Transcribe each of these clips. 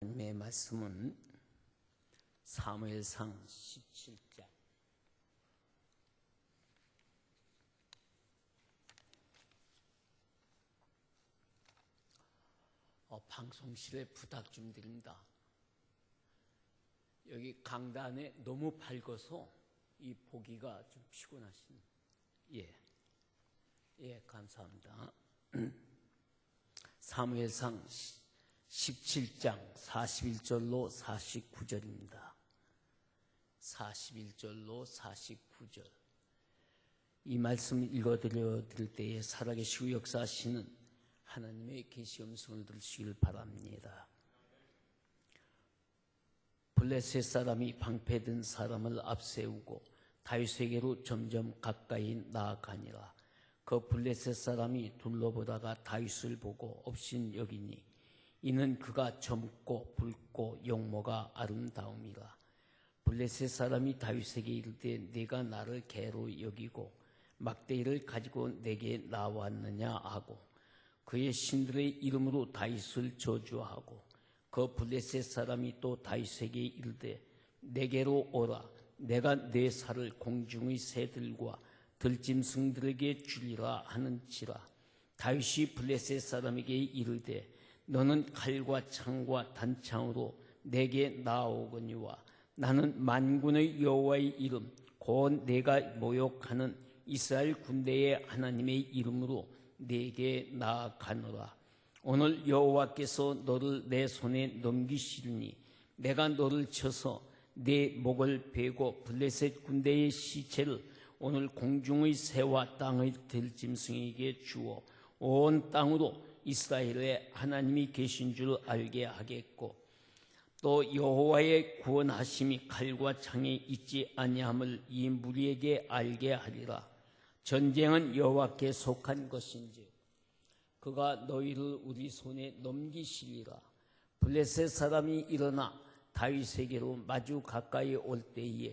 하나님의 말씀은 사무엘상 17장 방송실에 부탁 좀 드립니다. 여기 강단에 너무 밝아서 이 보기가 좀 피곤하신. 예, 감사합니다. 사무엘상 17장 41절로 49절입니다. 41절로 49절. 이 말씀을 읽어드릴 때에 살아계시고 역사하시는 하나님의 계시 음성을 들으시길 바랍니다. 블레셋 사람이 방패든 사람을 앞세우고 다윗에게로 점점 가까이 나아가니라. 그 블레셋 사람이 둘러보다가 다윗을 보고 업신여기니 이는 그가 젊고 붉고 용모가 아름다움이라. 블레셋 사람이 다윗에게 이르되 네가 나를 개로 여기고 막대기를 가지고 내게 나왔느냐 하고 그의 신들의 이름으로 다윗을 저주하고 그 블레셋 사람이 또 다윗에게 이르되 내게로 오라. 내가 네 살을 공중의 새들과 들짐승들에게 주리라 하는지라. 다윗이 블레셋 사람에게 이르되 너는 칼과 창과 단창으로 내게 나아오거니와 나는 만군의 여호와의 이름 곧 내가 모욕하는 이스라엘 군대의 하나님의 이름으로 내게 나아가노라. 오늘 여호와께서 너를 내 손에 넘기시리니 내가 너를 쳐서 내 목을 베고 블레셋 군대의 시체를 오늘 공중의 새와 땅의 들짐승에게 주어 온 땅으로 이스라엘에 하나님이 계신 줄 알게 하겠고 또 여호와의 구원하심이 칼과 창에 있지 아니함을 이 무리에게 알게 하리라. 전쟁은 여호와께 속한 것인지 그가 너희를 우리 손에 넘기시리라. 블레셋 사람이 일어나 다윗에게로 마주 가까이 올 때에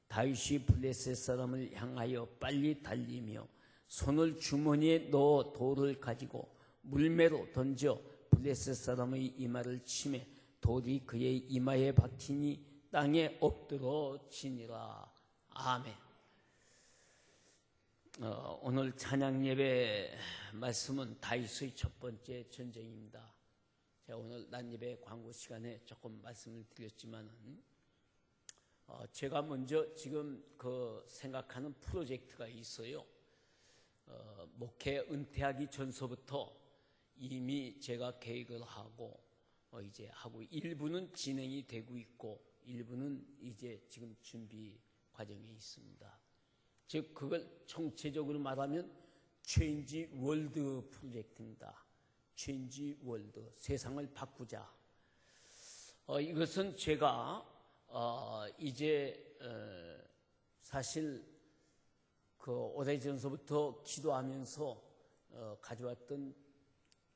다윗이 블레셋 사람을 향하여 빨리 달리며 손을 주머니에 넣어 돌을 가지고 물매로 던져 블레셋 사람의 이마를 치매 돌이 그의 이마에 박히니 땅에 엎드러지니라. 아멘. 오늘 찬양 예배 말씀은 다윗의 첫 번째 전쟁입니다. 제가 오늘 낮예배 광고 시간에 조금 말씀을 드렸지만은 제가 먼저 지금 생각하는 프로젝트가 있어요. 목회 은퇴하기 전서부터 이미 제가 계획을 하고 이제 하고 일부는 진행이 되고 있고 일부는 이제 지금 준비 과정에 있습니다. 즉 그걸 총체적으로 말하면 체인지 월드 프로젝트입니다. 체인지 월드, 세상을 바꾸자. 이것은 제가 이제 사실 오래전서부터 기도하면서 가져왔던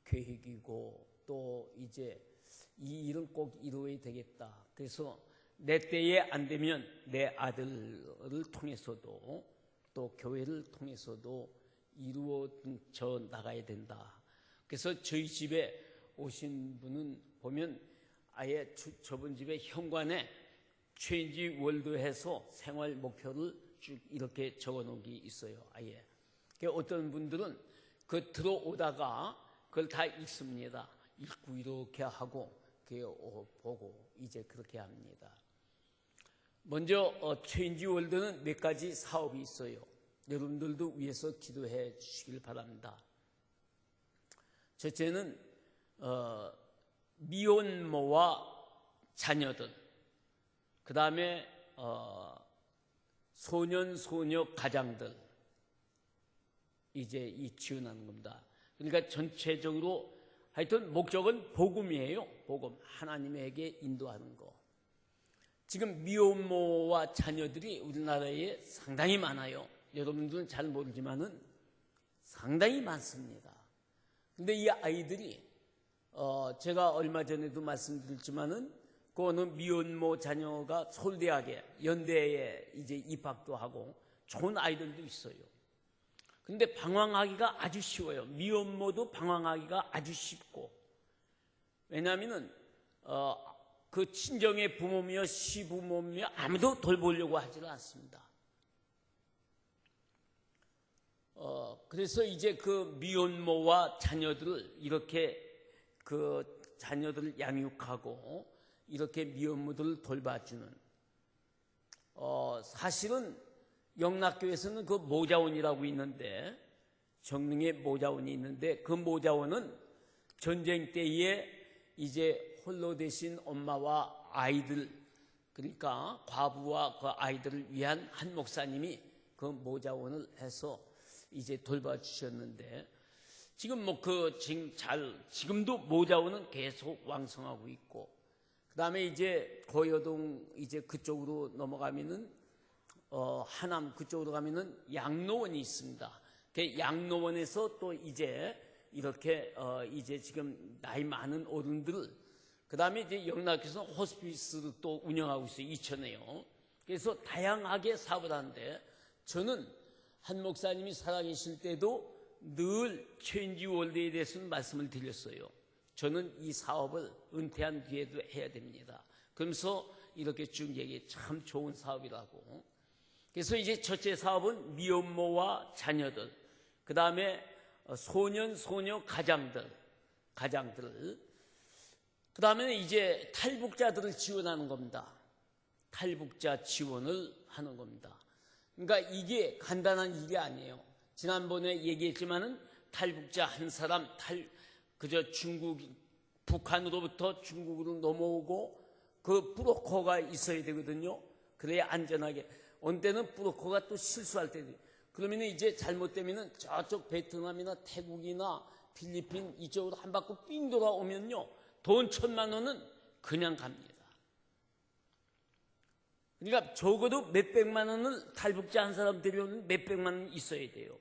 계획이고 또 이제 이 일은 꼭 이루어야 되겠다. 그래서 내 때에 안 되면 내 아들을 통해서도 또 교회를 통해서도 이루어져 나가야 된다. 그래서 저희 집에 오신 분은 보면 아예 저번 집에 현관에 체인지 월드 해서 생활 목표를 쭉 이렇게 적어 놓은 게 있어요. 아예. 어떤 분들은 들어오다가 그걸 다 읽습니다. 읽고 이렇게 하고 보고 이제 그렇게 합니다. 먼저 체인지 월드는 몇 가지 사업이 있어요. 여러분들도 위해서 기도해 주시길 바랍니다. 첫째는 미혼모와 자녀들, 그 다음에 소년 소녀 가장들 이제 지원하는 겁니다. 그러니까 전체적으로 하여튼 목적은 복음이에요. 복음, 하나님에게 인도하는 거. 지금 미혼모와 자녀들이 우리나라에 상당히 많아요. 여러분들은 잘 모르지만은 상당히 많습니다. 근데 이 아이들이 제가 얼마 전에도 말씀드렸지만은 그 어느 미혼모 자녀가 서울대학에 연대에 이제 입학도 하고 좋은 아이들도 있어요. 근데 방황하기가 아주 쉬워요. 미혼모도 방황하기가 아주 쉽고 왜냐하면은 그 친정의 부모며 시부모며 아무도 돌보려고 하지는 않습니다. 그래서 이제 그 미혼모와 자녀들을 이렇게 그 자녀들을 양육하고 이렇게 미혼모들을 돌봐주는, 사실은 영락교에서는 그 모자원이라고 있는데, 정릉에 모자원이 있는데, 그 모자원은 전쟁 때에 이제 홀로 되신 엄마와 아이들, 그러니까 과부와 그 아이들을 위한 한 목사님이 그 모자원을 해서 이제 돌봐주셨는데, 지금 지금도 모자원은 계속 왕성하고 있고, 그 다음에 이제 고여동 이제 그쪽으로 넘어가면은, 하남 그쪽으로 가면은 양로원이 있습니다. 그 양로원에서 또 이제 이렇게, 이제 지금 나이 많은 어른들, 그 다음에 이제 영락에서는 호스피스를 또 운영하고 있어요. 이천에요. 그래서 다양하게 사업을 하는데, 저는 한 목사님이 살아계실 때도 늘 체인지 월드에 대해서는 말씀을 드렸어요. 저는 이 사업을 은퇴한 뒤에도 해야 됩니다. 그러면서 이렇게 쭉 얘기해. 참 좋은 사업이라고. 그래서 이제 첫째 사업은 미혼모와 자녀들, 그 다음에 소년, 소녀 가장들, 그 다음에 이제 탈북자들을 지원하는 겁니다. 탈북자 지원을 하는 겁니다. 그러니까 이게 간단한 일이 아니에요. 지난번에 얘기했지만은 탈북자 한 사람 그저 북한으로부터 중국으로 넘어오고 그 브로커가 있어야 되거든요. 그래야 안전하게. 어느 때는 브로커가 또 실수할 때도. 그러면 이제 잘못되면은 저쪽 베트남이나 태국이나 필리핀 이쪽으로 한 바퀴 삥 돌아오면요, 돈 1,000만 원은 그냥 갑니다. 그러니까 적어도 몇백만 원을 탈북자 한 사람 데려오는 몇백만 원 있어야 돼요.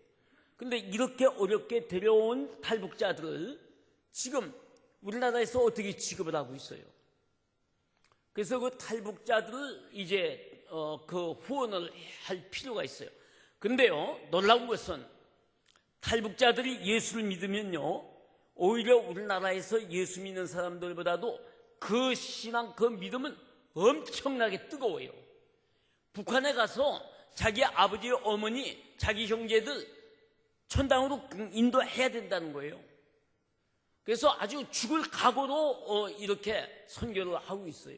근데 이렇게 어렵게 데려온 탈북자들을 지금 우리나라에서 어떻게 취급을 하고 있어요? 그래서 그 탈북자들을 이제 그 후원을 할 필요가 있어요. 근데요, 놀라운 것은 탈북자들이 예수를 믿으면요, 오히려 우리나라에서 예수 믿는 사람들보다도 그 신앙, 그 믿음은 엄청나게 뜨거워요. 북한에 가서 자기 아버지, 어머니, 자기 형제들 천당으로 인도해야 된다는 거예요. 그래서 아주 죽을 각오로 이렇게 선교를 하고 있어요.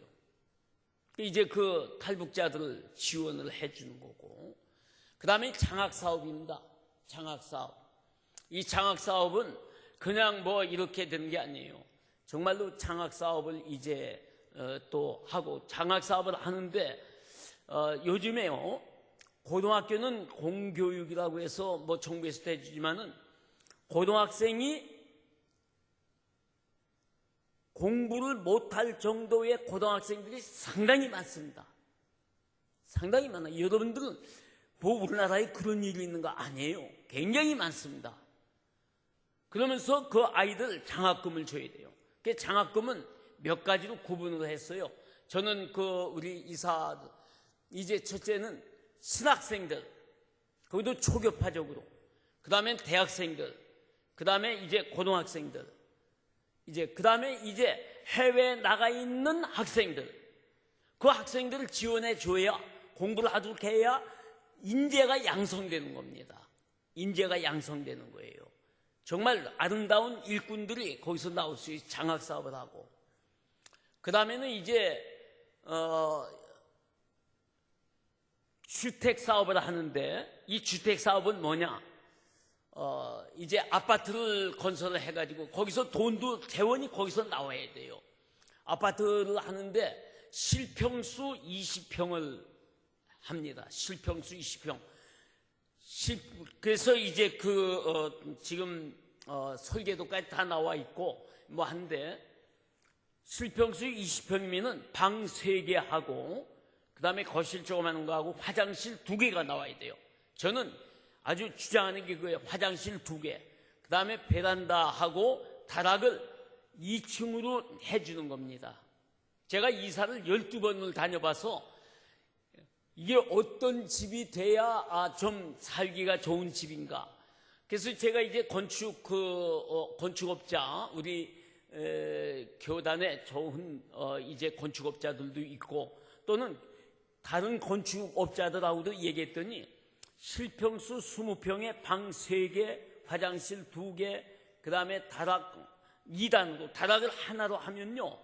이제 그 탈북자들을 지원을 해주는 거고, 그 다음에 장학사업입니다. 장학사업. 이 장학사업은 그냥 뭐 이렇게 되는 게 아니에요. 정말로 장학사업을 이제 또 하고, 장학사업을 하는데 요즘에요, 고등학교는 공교육이라고 해서 뭐 정부에서 해주지만은 고등학생이 공부를 못할 정도의 고등학생들이 상당히 많습니다. 상당히 많아요. 여러분들은 뭐 우리나라에 그런 일이 있는 거 아니에요. 굉장히 많습니다. 그러면서 그 아이들 장학금을 줘야 돼요. 그 장학금은 몇 가지로 구분을 했어요. 저는 그 우리 이사, 이제 첫째는 신학생들, 거기도 초교파적으로, 그 다음엔 대학생들, 그 다음에 이제 고등학생들, 이제 그 다음에 이제 해외에 나가 있는 학생들, 그 학생들을 지원해 줘야, 공부를 하도록 해야 인재가 양성되는 겁니다. 인재가 양성되는 거예요. 정말 아름다운 일꾼들이 거기서 나올 수 있는 장학사업을 하고, 그 다음에는 이제 주택사업을 하는데, 이 주택사업은 뭐냐, 이제 아파트를 건설을 해가지고 거기서 돈도 재원이 거기서 나와야 돼요. 아파트를 하는데 실평수 20평을 합니다. 실평수 20평. 그래서 이제 지금 설계도까지 다 나와 있고 뭐 한데, 실평수 20평이면은 방 3개 하고, 그 다음에 거실 조그마한 거 하고 화장실 2개가 나와야 돼요. 저는 아주 주장하는 게 그거예요. 화장실 2개, 그 다음에 베란다하고 다락을 2층으로 해주는 겁니다. 제가 이사를 12번을 다녀봐서 이게 어떤 집이 돼야 좀 살기가 좋은 집인가. 그래서 제가 이제 건축업자, 우리 교단에 좋은 이제 건축업자들도 있고 또는 다른 건축업자들하고도 얘기했더니 실평수 20평에 방 3개, 화장실 2개, 그 다음에 다락 2단으로, 다락을 하나로 하면요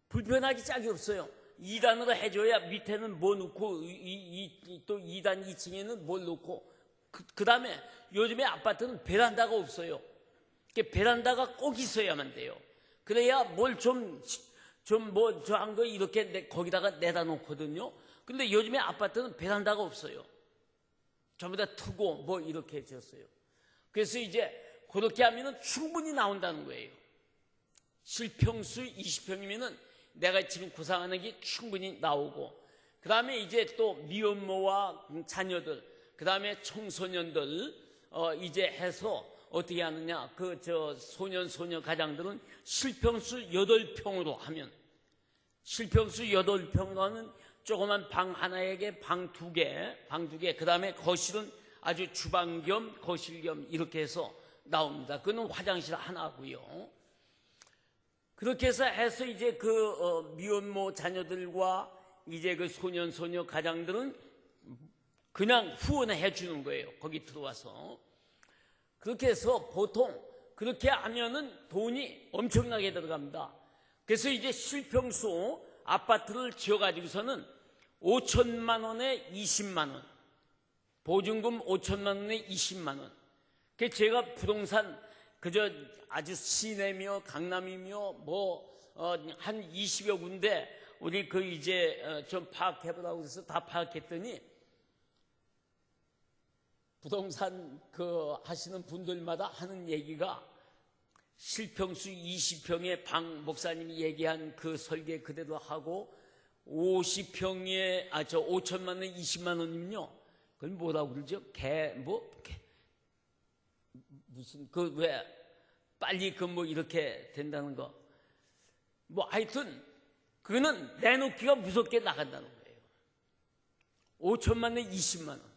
불편하기 짝이 없어요. 2단으로 해줘야 밑에는 뭐 넣고 또 2단 2층에는 뭘 넣고 그 다음에 요즘에 아파트는 베란다가 없어요. 베란다가 꼭 있어야만 돼요. 그래야 뭘 좀 뭐 저 한 거 이렇게 거기다가 내다 놓거든요. 근데 요즘에 아파트는 베란다가 없어요. 전부 다 트고 뭐 이렇게 지었어요. 그래서 이제 그렇게 하면은 충분히 나온다는 거예요. 실평수 20평이면은 내가 지금 구상하는 게 충분히 나오고, 그 다음에 이제 또 미혼모와 자녀들, 그 다음에 청소년들 이제 해서 어떻게 하느냐, 소년 가장들은 실평수 8평으로 하면, 실평수 8평으로 하면 조그만 방 하나에게 방 2개, 그 다음에 거실은 아주 주방 겸 거실 겸 이렇게 해서 나옵니다. 그건 화장실 하나고요. 그렇게 해서 이제 미혼모 자녀들과 이제 소년 가장들은 그냥 후원을 해주는 거예요. 거기 들어와서. 그렇게 해서 보통 그렇게 하면은 돈이 엄청나게 들어갑니다. 그래서 이제 실평수 아파트를 지어가지고서는 5천만 원에 20만 원, 보증금 5천만 원에 20만 원. 제가 부동산 그저 아주 시내며 강남이며 한 20여 군데 우리 이제 좀 파악해보라고 해서 다 파악했더니 부동산 하시는 분들마다 하는 얘기가 실평수 20평에 방 목사님이 얘기한 그 설계 그대로 하고 50평에 5천만 원 20만 원이면요 그걸 뭐라고 그러죠? 무슨 왜 빨리 이렇게 된다는 거 하여튼 그거는 내놓기가 무섭게 나간다는 거예요. 5천만 원 20만 원.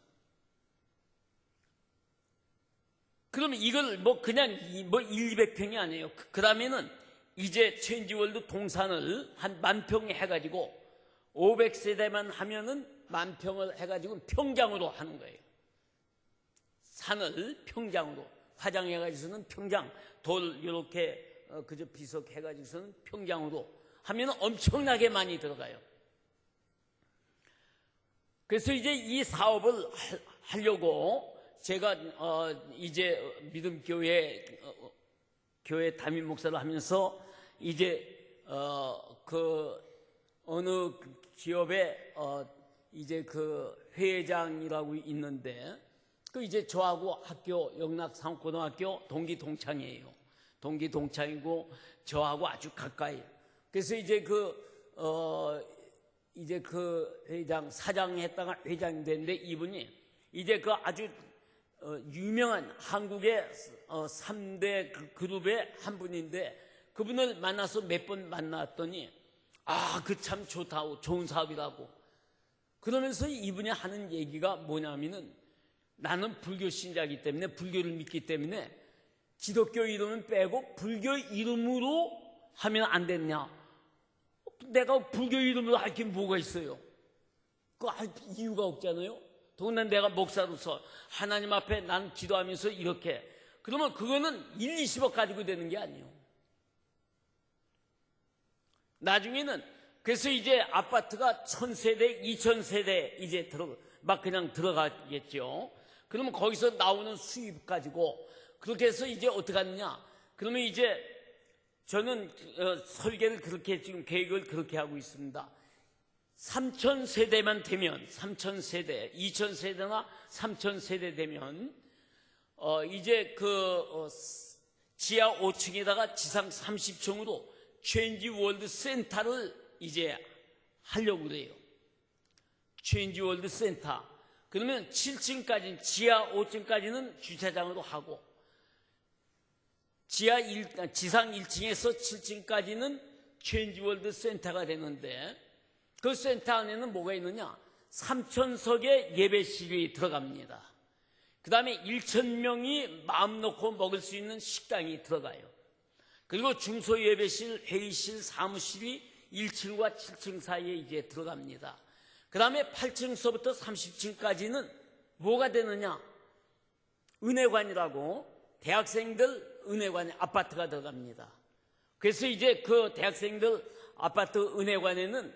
그러면 이걸 그냥 200평이 아니에요. 그 다음에는 이제 체인지월드 동산을 한 10,000평 해가지고 500세대만 하면은 10,000평을 해가지고 평장으로 하는 거예요. 산을 평장으로 화장해가지고서는 평장, 돌 이렇게 그저 비석해가지고서는 평장으로 하면 엄청나게 많이 들어가요. 그래서 이제 이 사업을 하려고 제가 이제 믿음교회 교회 담임 목사를 하면서 이제 어느 기업에 이제 회장이라고 있는데 이제 저하고 영락상고등학교 동기 동창이에요. 동기 동창이고 저하고 아주 가까이. 그래서 이제 회장 사장 했다가 회장이 됐는데 이분이 이제 아주 유명한 한국의 3대 그룹의 한 분인데 그분을 만나서 몇 번 만났더니 참 좋다고 좋은 사업이라고 그러면서 이분이 하는 얘기가 뭐냐면은 나는 불교 신자이기 때문에 불교를 믿기 때문에 기독교 이름은 빼고 불교 이름으로 하면 안 됐냐? 내가 불교 이름으로 할 게 뭐가 있어요? 그거 할 이유가 없잖아요. 더군다나 내가 목사로서 하나님 앞에 난 기도하면서 이렇게 그러면 그거는 1, 20억 가지고 되는 게 아니에요. 나중에는 그래서 이제 아파트가 1000세대, 2000세대 이제 그냥 들어가겠죠. 그러면 거기서 나오는 수입 가지고 그렇게 해서 이제 어떻게 하느냐? 그러면 이제 저는 설계를 그렇게 지금 계획을 그렇게 하고 있습니다. 3000세대만 되면 3000세대, 2000세대나 3000세대 되면 이제 지하 5층에다가 지상 30층으로 체인지 월드 센터를 이제 하려고 그래요. 체인지 월드 센터. 그러면 7층까지 지하 5층까지는 주차장으로 하고 지상 1층에서 7층까지는 체인지 월드 센터가 되는데 그 센터 안에는 뭐가 있느냐? 3,000석의 예배실이 들어갑니다. 그 다음에 1,000명이 마음 놓고 먹을 수 있는 식당이 들어가요. 그리고 중소예배실, 회의실, 사무실이 1층과 7층 사이에 이제 들어갑니다. 그 다음에 8층서부터 30층까지는 뭐가 되느냐? 은혜관이라고 대학생들 은혜관 아파트가 들어갑니다. 그래서 이제 그 대학생들 아파트 은혜관에는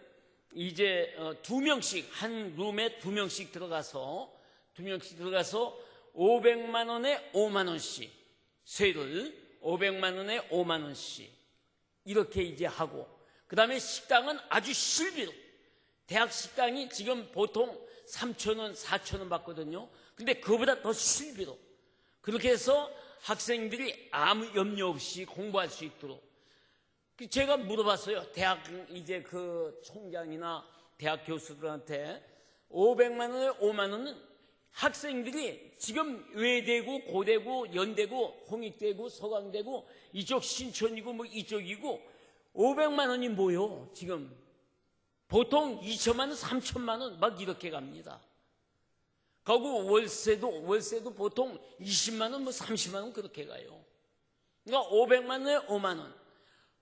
이제 2명씩, 한 룸에 2명씩 들어가서 500만 원에 5만 원씩, 세를 500만 원에 5만 원씩 이렇게 이제 하고, 그 다음에 식당은 아주 실비로, 대학 식당이 지금 보통 3,000원, 4,000원 받거든요. 근데 그보다 더 실비로 그렇게 해서 학생들이 아무 염려 없이 공부할 수 있도록. 제가 물어봤어요. 대학 이제 그 총장이나 대학 교수들한테 500만 원에 5만 원은 학생들이 지금 외대고 고대고 연대고 홍익대고 서강대고 이쪽 신촌이고 뭐 이쪽이고 500만 원이 뭐요? 지금 보통 2천만 원, 3천만 원 막 이렇게 갑니다. 그리고 월세도 보통 20만 원, 뭐 30만 원 그렇게 가요. 그러니까 500만 원에 5만 원.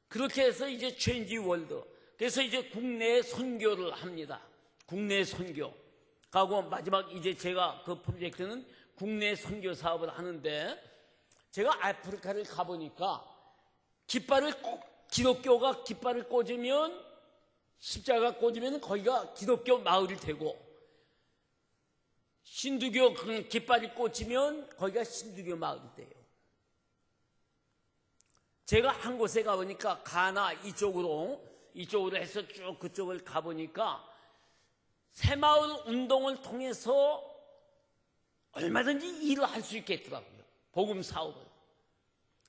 그렇게 해서 이제 체인지 월드. 그래서 이제 국내에 선교를 합니다. 국내 선교. 하고 마지막 이제 제가 그 프로젝트는 국내 선교 사업을 하는데, 제가 아프리카를 가보니까 기독교가 깃발을 꽂으면, 십자가 꽂으면 거기가 기독교 마을이 되고, 신두교 깃발이 꽂히면 거기가 신두교 마을이 돼요. 제가 한 곳에 가보니까 가나 이쪽으로 해서 쭉 그쪽을 가보니까 새마을 운동을 통해서 얼마든지 일을 할 수 있겠더라고요. 복음 사업을.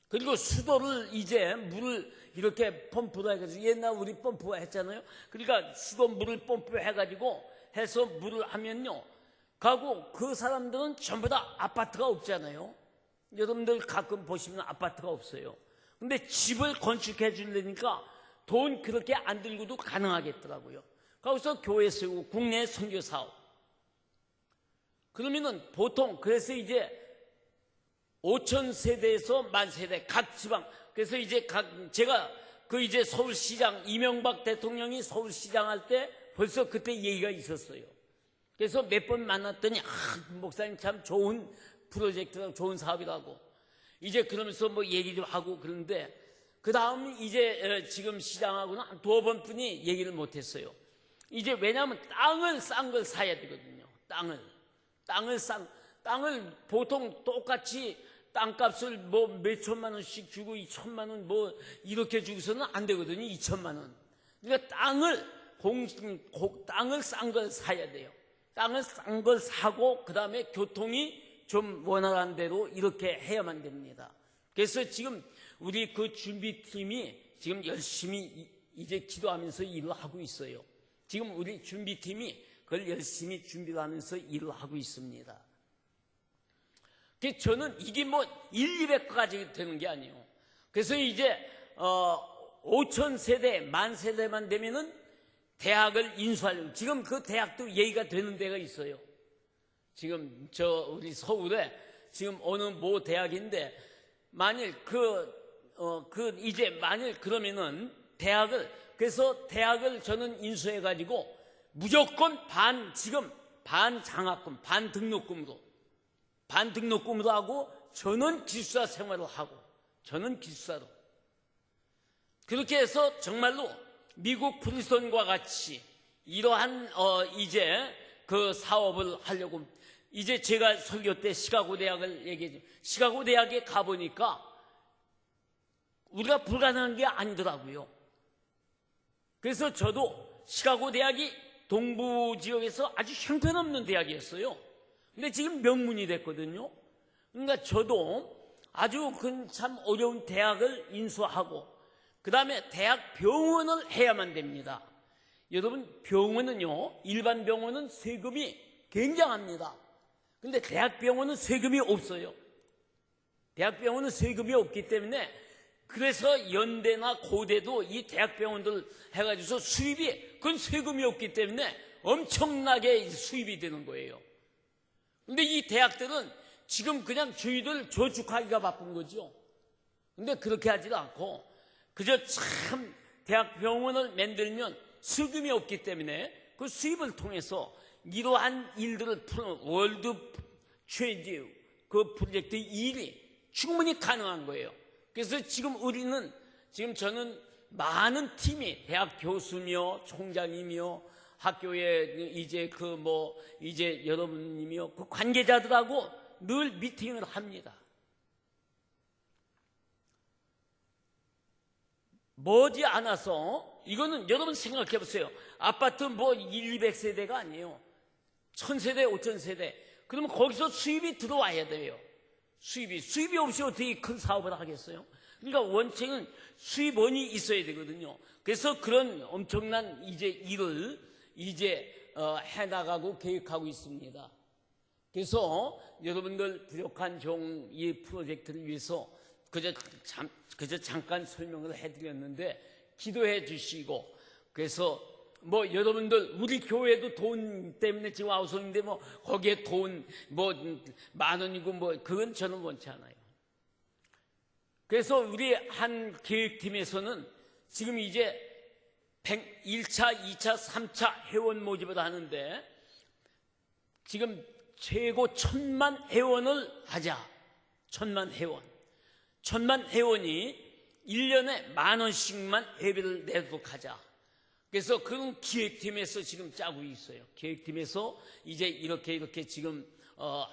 그리고 수도를 이제 물을 이렇게 펌프로 해가지고, 옛날 우리 펌프가 했잖아요. 그러니까 수도 물을 펌프해가지고 해서 물을 하면요. 가고 그 사람들은 전부 다 아파트가 없잖아요. 여러분들 가끔 보시면 아파트가 없어요. 근데 집을 건축해 주려니까 돈 그렇게 안 들고도 가능하겠더라고요. 거기서 교회 세우고 국내 선교 사업. 그러면은 보통 그래서 이제 5천 세대에서 1만 세대 각 지방. 그래서 이제 제가 그 이제 서울시장 이명박 대통령이 서울시장 할 때 벌써 그때 얘기가 있었어요. 그래서 몇 번 만났더니 목사님 참 좋은 프로젝트라고, 좋은 사업이라고. 이제 그러면서 뭐 얘기 좀 하고 그러는데, 그 다음 이제 지금 시장하고는 한 2번 뿐이 얘기를 못했어요. 이제 왜냐하면 땅을 싼 걸 사야 되거든요. 땅을 보통 똑같이 땅값을 뭐 몇천만 원씩 주고 2천만 원 뭐 이렇게 주고서는 안 되거든요. 2천만 원. 그러니까 땅을 싼 걸 사야 돼요. 땅을 싼 걸 사고 그 다음에 교통이 좀 원활한 대로 이렇게 해야만 됩니다. 그래서 지금 우리 그 준비팀이 지금 열심히 이제 기도하면서 일을 하고 있어요. 지금 우리 준비팀이 그걸 열심히 준비를 하면서 일을 하고 있습니다. 그래서 저는 이게 뭐 1,200까지 되는 게 아니에요. 그래서 이제 5천 세대, 1만 세대만 되면은 대학을 인수하려고. 지금 그 대학도 얘기가 되는 데가 있어요. 지금 우리 서울에 지금 어느 모 대학인데, 만일 만일 그러면은 그래서 대학을 저는 인수해가지고 무조건 지금 반 장학금, 반 등록금으로 하고, 저는 기숙사 생활을 하고, 저는 기숙사로. 그렇게 해서 정말로 미국 프린스턴과 같이 이러한 이제 그 사업을 하려고. 이제 제가 설교 때 시카고 대학을 얘기했죠. 시카고 대학에 가보니까 우리가 불가능한 게 아니더라고요. 그래서 저도 시카고 대학이 동부 지역에서 아주 형편없는 대학이었어요. 근데 지금 명문이 됐거든요. 그러니까 저도 아주 참 어려운 대학을 인수하고, 그 다음에 대학 병원을 해야만 됩니다. 여러분, 병원은요, 일반 병원은 세금이 굉장합니다. 근데 대학병원은 세금이 없어요. 대학병원은 세금이 없기 때문에, 그래서 연대나 고대도 이 대학병원들 해가지고서 그건 세금이 없기 때문에 엄청나게 수입이 되는 거예요. 근데 이 대학들은 지금 그냥 저희들 저축하기가 바쁜 거죠. 근데 그렇게 하지도 않고, 그저 참 대학 병원을 만들면 수금이 없기 때문에 그 수입을 통해서 이러한 일들을 푸는 월드 체인지 그 프로젝트 일이 충분히 가능한 거예요. 그래서 지금 저는 많은 팀이 대학 교수며 총장이며 학교에 이제 여러분이며 그 관계자들하고 늘 미팅을 합니다. 머지않아서 이거는 여러분 생각해 보세요. 아파트 200세대가 아니에요. 1000세대, 5000세대. 그러면 거기서 수입이 들어와야 돼요. 수입이 없이 어떻게 큰 사업을 하겠어요? 그러니까 원칙은 수입원이 있어야 되거든요. 그래서 그런 엄청난 일을 해나가고 계획하고 있습니다. 그래서 여러분들 부족한 이 프로젝트를 위해서 그저 잠깐 설명을 해드렸는데 기도해 주시고, 그래서 여러분들 우리 교회도 돈 때문에 지금 아우성인데 거기에 돈 10,000원이고 그건 저는 원치 않아요. 그래서 우리 한 계획팀에서는 지금 이제 1차, 2차, 3차 회원 모집을 하는데 지금 최고 1,000만 회원을 하자. 1,000만 회원. 1,000만 회원이 1년에 10,000원씩만 회비를 내도록 하자. 그래서 그런 기획팀에서 지금 짜고 있어요. 기획팀에서 이제 이렇게 지금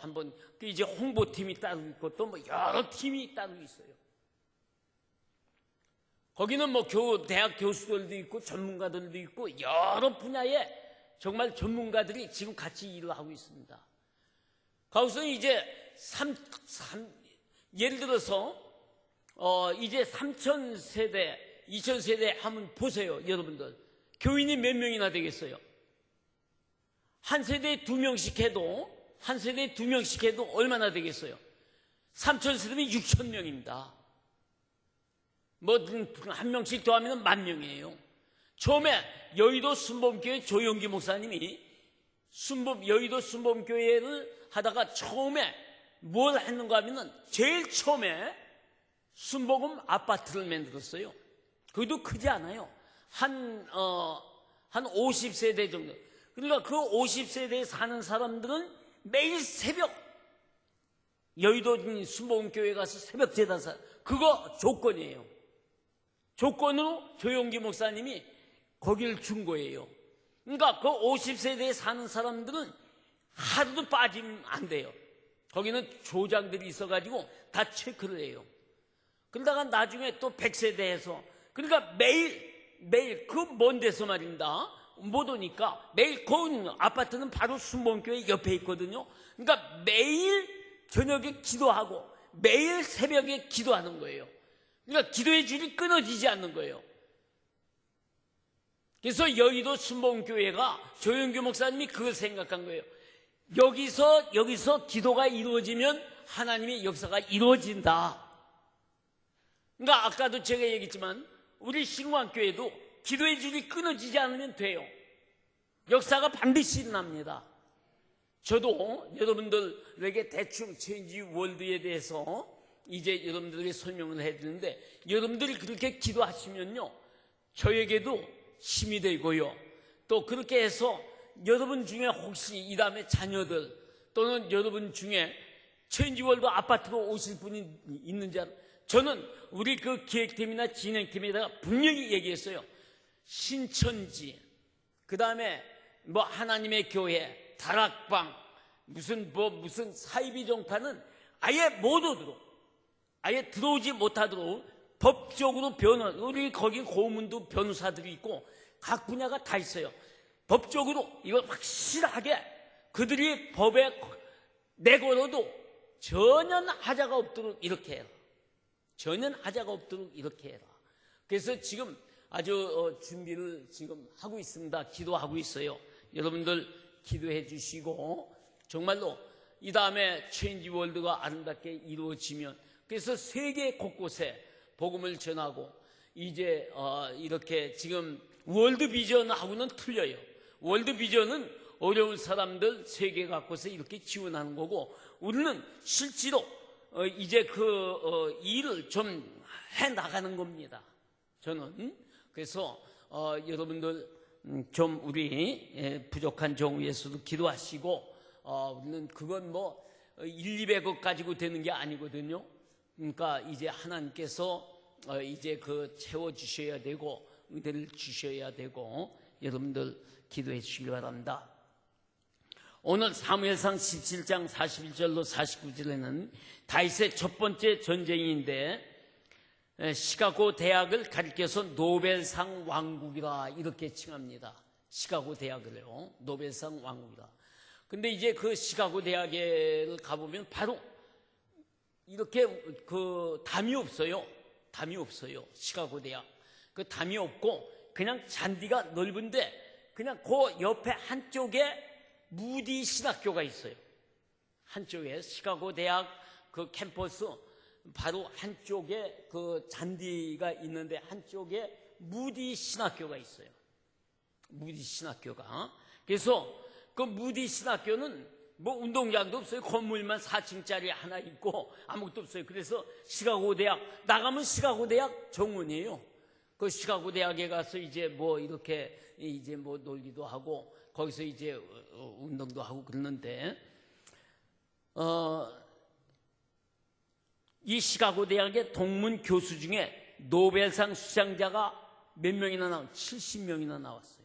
한번 이제 홍보팀이 따로 있고 또 여러 팀이 따로 있어요. 거기는 대학 교수들도 있고 전문가들도 있고 여러 분야의 정말 전문가들이 지금 같이 일을 하고 있습니다. 거기서 이제 예를 들어서 이제 3,000세대, 2,000세대 하면 보세요, 여러분들. 교인이 몇 명이나 되겠어요? 한 세대에 2명씩 해도 얼마나 되겠어요? 3,000세대면 6,000명입니다. 한 명씩 더하면 10,000명이에요. 처음에 여의도 순복음교회 조영기 목사님이 여의도 순복음교회를 하다가 처음에 뭘 했는가 하면은 제일 처음에 순복음 아파트를 만들었어요. 그것도 크지 않아요. 한 50세대 정도. 그러니까 그 50세대에 사는 사람들은 매일 새벽 여의도 순복음교회 가서 새벽 제단사, 그거 조건이에요. 조건으로 조용기 목사님이 거기를 준 거예요. 그러니까 그 50세대에 사는 사람들은 하루도 빠지면 안 돼요. 거기는 조장들이 있어가지고 다 체크를 해요. 그러다가 나중에 또 100세대에서, 그러니까 매일 그 먼 데서 말입니다. 못 오니까 매일 그 아파트는 바로 순복음교회 옆에 있거든요. 그러니까 매일 저녁에 기도하고 매일 새벽에 기도하는 거예요. 그러니까 기도의 줄이 끊어지지 않는 거예요. 그래서 여의도 순복음교회가 조영규 목사님이 그걸 생각한 거예요. 여기서 기도가 이루어지면 하나님의 역사가 이루어진다. 그러니까 아까도 제가 얘기했지만 우리 신광교회도 기도의 줄이 끊어지지 않으면 돼요. 역사가 반드시 일어납니다. 저도 여러분들에게 대충 체인지 월드에 대해서 이제 여러분들에게 설명을 해드리는데, 여러분들이 그렇게 기도하시면요 저에게도 힘이 되고요, 또 그렇게 해서 여러분 중에 혹시 이 다음에 자녀들 또는 여러분 중에 체인지 월드 아파트로 오실 분이 있는지 저는 우리 그 기획팀이나 진행팀에다가 분명히 얘기했어요. 신천지, 그 다음에 하나님의 교회, 다락방, 무슨 사이비 종파는 아예 못 오도록, 아예 들어오지 못하도록 법적으로 우리 거기 고문도 변호사들이 있고 각 분야가 다 있어요. 법적으로 이걸 확실하게 그들이 법에 내걸어도 전혀 하자가 없도록 이렇게 해라. 전혀 하자가 없도록 이렇게 해라. 그래서 지금 아주 준비를 지금 하고 있습니다. 기도하고 있어요. 여러분들 기도해 주시고 정말로 이 다음에 체인지 월드가 아름답게 이루어지면, 그래서 세계 곳곳에 복음을 전하고, 이제 이렇게 지금 월드 비전하고는 틀려요. 월드 비전은 어려운 사람들 세계 곳곳에 이렇게 지원하는 거고, 우리는 실제로 이제 그 일을 좀 해 나가는 겁니다. 저는. 그래서 여러분들 좀 우리 부족한 종 위해서도 기도하시고, 우리는 그건 뭐 1, 200억 가지고 되는 게 아니거든요. 그러니까 이제 하나님께서 이제 그 채워주셔야 되고 은혜를 주셔야 되고, 여러분들 기도해 주시기 바랍니다. 오늘 사무엘상 17장 41절로 49절에는 다윗의 첫 번째 전쟁인데, 시카고 대학을 가리켜서 노벨상 왕국이라 이렇게 칭합니다. 시카고 대학을요, 노벨상 왕국이라. 근데 이제 그 시카고 대학을 가보면 바로 이렇게 그 담이 없어요. 담이 없어요. 시카고 대학. 그 담이 없고 그냥 잔디가 넓은데, 그냥 그 옆에 한쪽에 무디 신학교가 있어요. 한쪽에 시카고 대학 그 캠퍼스 바로 한쪽에 그 잔디가 있는데 한쪽에 무디 신학교가 있어요. 무디 신학교가. 그래서 그 무디 신학교는 뭐 운동장도 없어요. 건물만 4층짜리 하나 있고 아무것도 없어요. 그래서 시카고 대학 나가면 시카고 대학 정원이에요. 그 시카고 대학에 가서 이제 뭐 이렇게 이제 뭐 놀기도 하고 거기서 이제 운동도 하고 그러는데, 이 시카고 대학의 동문 교수 중에 노벨상 수상자가 몇 명이나 나왔어요? 70명이나 나왔어요.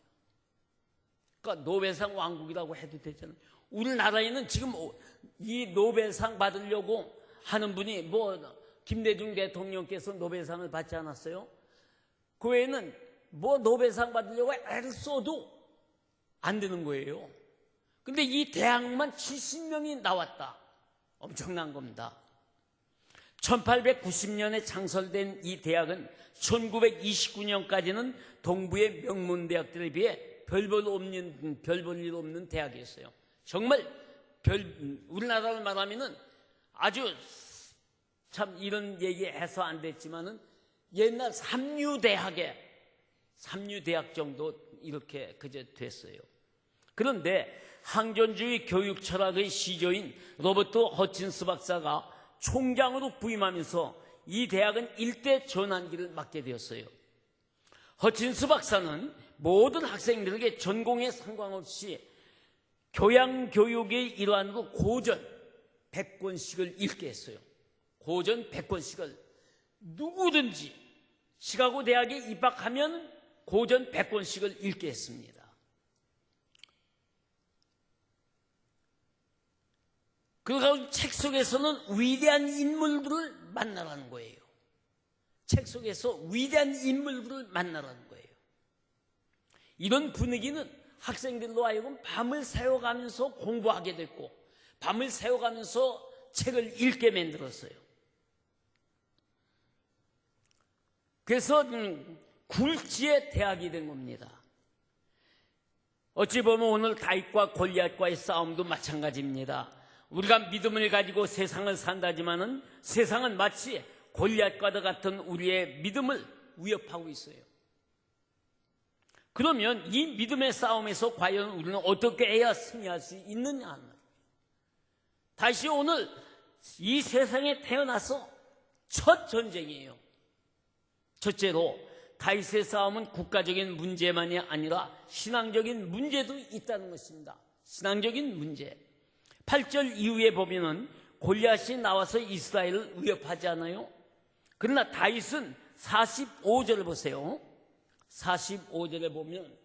그러니까 노벨상 왕국이라고 해도 되잖아요. 우리나라에는 지금 이 노벨상 받으려고 하는 분이 뭐 김대중 대통령께서 노벨상을 받지 않았어요? 그 외에는 뭐 노벨상 받으려고 애를 써도 안 되는 거예요. 근데 이 대학만 70명이 나왔다. 엄청난 겁니다. 1890년에 창설된 이 대학은 1929년까지는 동부의 명문대학들에 비해 별 볼 일 없는 대학이었어요. 정말 우리나라를 말하면은 아주 참 이런 얘기 해서 안 됐지만은 옛날 삼류대학 정도 이렇게 그저 됐어요. 그런데 항전주의 교육 철학의 시조인 로버트 허친스 박사가 총장으로 부임하면서 이 대학은 일대 전환기를 맞게 되었어요. 허친스 박사는 모든 학생들에게 전공에 상관없이 교양교육의 일환으로 고전 100권씩을 읽게 했어요. 고전 100권씩을 누구든지 시카고 대학에 입학하면 고전 100권씩을 읽게 했습니다. 그리고 책 속에서는 위대한 인물들을 만나라는 거예요. 책 속에서 위대한 인물들을 만나라는 거예요. 이런 분위기는 학생들로 하여금 밤을 새워가면서 공부하게 됐고 밤을 새워가면서 책을 읽게 만들었어요. 그래서 굴지의 대학이 된 겁니다. 어찌 보면 오늘 다윗과 골리앗과의 싸움도 마찬가지입니다. 우리가 믿음을 가지고 세상을 산다지만은 세상은 마치 골리앗과도 같은 우리의 믿음을 위협하고 있어요. 그러면 이 믿음의 싸움에서 과연 우리는 어떻게 해야 승리할 수 있느냐 하는 거예요. 다시 오늘 이 세상에 태어나서 첫 전쟁이에요. 첫째로 다윗의 싸움은 국가적인 문제만이 아니라 신앙적인 문제도 있다는 것입니다. 신앙적인 문제. 8절 이후에 보면은 골리앗이 나와서 이스라엘을 위협하지 않아요? 그러나 다윗은 45절을 보세요. 45절에 보면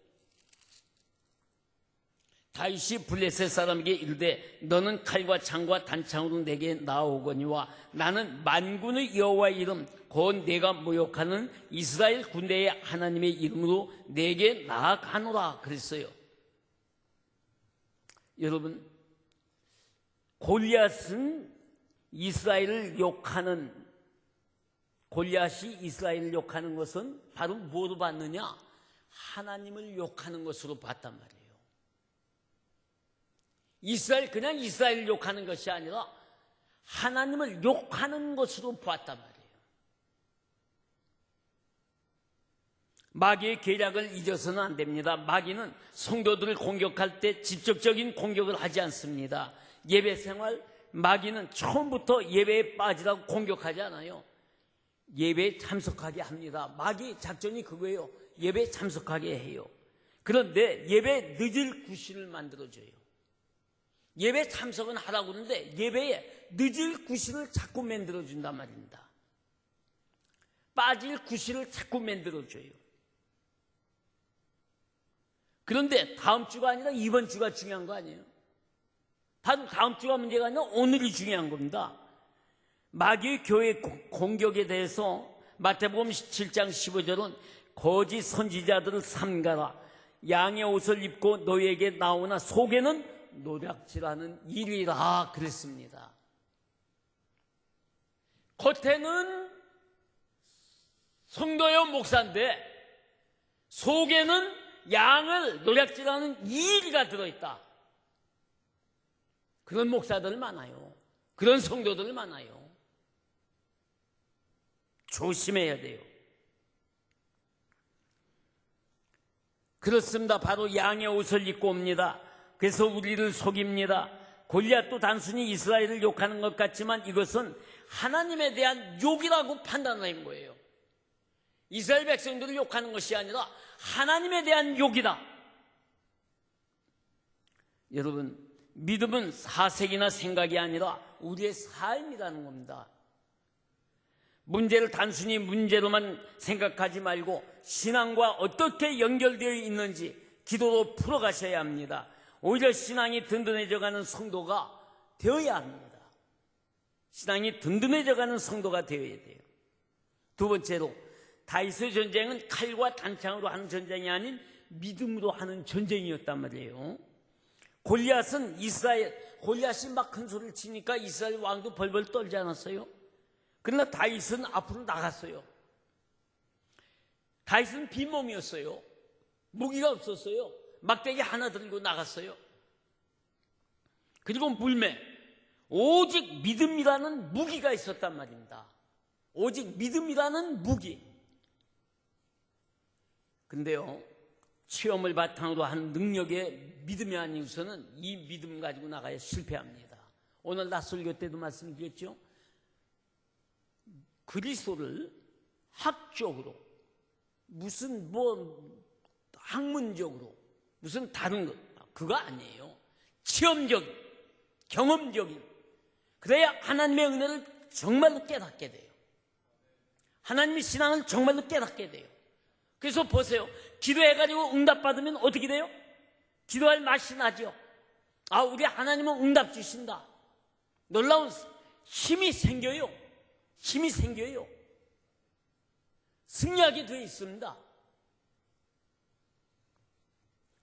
다윗이 블레셋 사람에게 이르되 너는 칼과 창과 단창으로 내게 나오거니와 나는 만군의 여호와의 이름 곧 내가 모욕하는 이스라엘 군대의 하나님의 이름으로 내게 나아가노라 그랬어요. 여러분, 골리앗이 이스라엘을 욕하는 것은 바로 뭐로 봤느냐? 하나님을 욕하는 것으로 봤단 말이에요. 그냥 이스라엘을 욕하는 것이 아니라 하나님을 욕하는 것으로 봤단 말이에요. 마귀의 계략을 잊어서는 안 됩니다. 마귀는 성도들을 공격할 때 직접적인 공격을 하지 않습니다. 예배 생활, 마귀는 처음부터 예배에 빠지라고 공격하지 않아요. 예배에 참석하게 합니다. 마귀 작전이 그거예요. 예배에 참석하게 해요. 그런데 예배에 늦을 구실을 만들어줘요. 예배에 참석은 하라고 그러는데 예배에 늦을 구실을 자꾸 만들어준단 말입니다. 빠질 구실을 자꾸 만들어줘요. 그런데 다음 주가 아니라 이번 주가 중요한 거 아니에요? 다음 주가 문제가 아니라 오늘이 중요한 겁니다. 마귀의 교회 공격에 대해서 마태복음 7장 15절은 거짓 선지자들을 삼가라. 양의 옷을 입고 너희에게 나오나 속에는 노략질하는 일이라 그랬습니다. 겉에는 성도요 목사인데 속에는 양을 노략질하는 이의가 들어있다. 그런 목사들 많아요. 그런 성도들 많아요. 조심해야 돼요. 그렇습니다. 바로 양의 옷을 입고 옵니다. 그래서 우리를 속입니다. 골리앗도 단순히 이스라엘을 욕하는 것 같지만 이것은 하나님에 대한 욕이라고 판단하는 거예요. 이스라엘 백성들을 욕하는 것이 아니라 하나님에 대한 욕이다. 여러분, 믿음은 사색이나 생각이 아니라 우리의 삶이라는 겁니다. 문제를 단순히 문제로만 생각하지 말고 신앙과 어떻게 연결되어 있는지 기도로 풀어가셔야 합니다. 오히려 신앙이 든든해져가는 성도가 되어야 합니다. 신앙이 든든해져가는 성도가 되어야 돼요. 두 번째로 다윗의 전쟁은 칼과 단창으로 하는 전쟁이 아닌 믿음으로 하는 전쟁이었단 말이에요. 골리앗이 막 큰 소리를 치니까 이스라엘 왕도 벌벌 떨지 않았어요? 그러나 다윗은 앞으로 나갔어요. 다윗은 빈몸이었어요. 무기가 없었어요. 막대기 하나 들고 나갔어요. 그리고 물매, 오직 믿음이라는 무기가 있었단 말입니다. 오직 믿음이라는 무기. 근데요, 체험을 바탕으로 한 능력의 믿음이 아니고서는 이 믿음 가지고 나가야 실패합니다. 오늘 낮설교 때도 말씀드렸죠. 그리스도를 학적으로 무슨 학문적으로 무슨 다른 것 그거 아니에요. 체험적인, 경험적인. 그래야 하나님의 은혜를 정말로 깨닫게 돼요. 하나님의 신앙을 정말로 깨닫게 돼요. 그래서 보세요. 기도해가지고 응답받으면 어떻게 돼요? 기도할 맛이 나죠. 아, 우리 하나님은 응답 주신다. 놀라운 힘이 생겨요. 힘이 생겨요. 승리하게 되어 있습니다.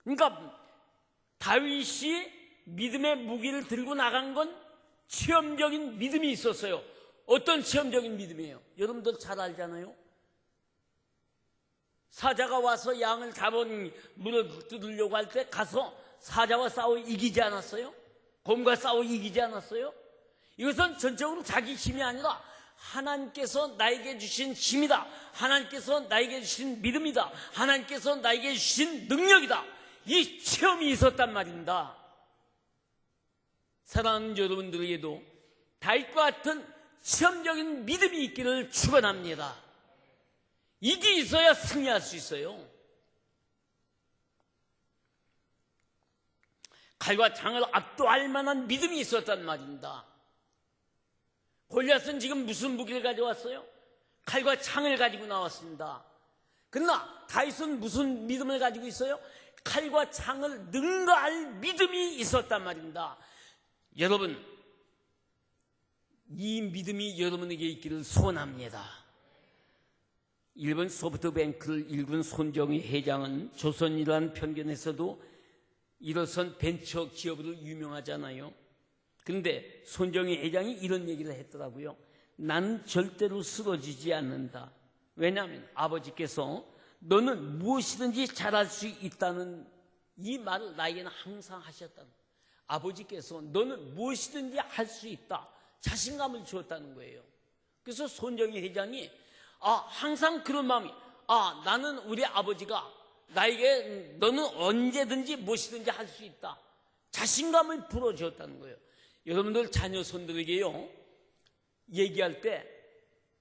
그러니까 다윗이 믿음의 무기를 들고 나간 건 체험적인 믿음이 있었어요. 어떤 체험적인 믿음이에요? 여러분들 잘 알잖아요. 사자가 와서 양을 잡은 물을 뜯으려고 할 때 가서 사자와 싸워 이기지 않았어요? 곰과 싸워 이기지 않았어요? 이것은 전적으로 자기 힘이 아니라 하나님께서 나에게 주신 힘이다. 하나님께서 나에게 주신 믿음이다. 하나님께서 나에게 주신 능력이다. 이 체험이 있었단 말입니다. 사랑하는 여러분들에게도 다윗과 같은 체험적인 믿음이 있기를 축원합니다. 이게 있어야 승리할 수 있어요. 칼과 창을 압도할 만한 믿음이 있었단 말입니다. 골리앗은 지금 무슨 무기를 가져왔어요? 칼과 창을 가지고 나왔습니다. 그러나 다윗은 무슨 믿음을 가지고 있어요? 칼과 창을 능가할 믿음이 있었단 말입니다. 여러분, 이 믿음이 여러분에게 있기를 소원합니다. 일본 소프트뱅크를 일군 손정희 회장은 조선이라는 편견에서도 일어선 벤처 기업으로 유명하잖아요. 그런데 손정희 회장이 이런 얘기를 했더라고요. 나는 절대로 쓰러지지 않는다. 왜냐하면 아버지께서 너는 무엇이든지 잘할 수 있다는 이 말을 나에게는 항상 하셨다는 거예요. 아버지께서 너는 무엇이든지 할 수 있다. 자신감을 주었다는 거예요. 그래서 손정희 회장이 항상 그런 마음이 나는 우리 아버지가 나에게 너는 언제든지 무엇이든지 할 수 있다. 자신감을 불어주었다는 거예요. 여러분들 자녀 손들에게요 얘기할 때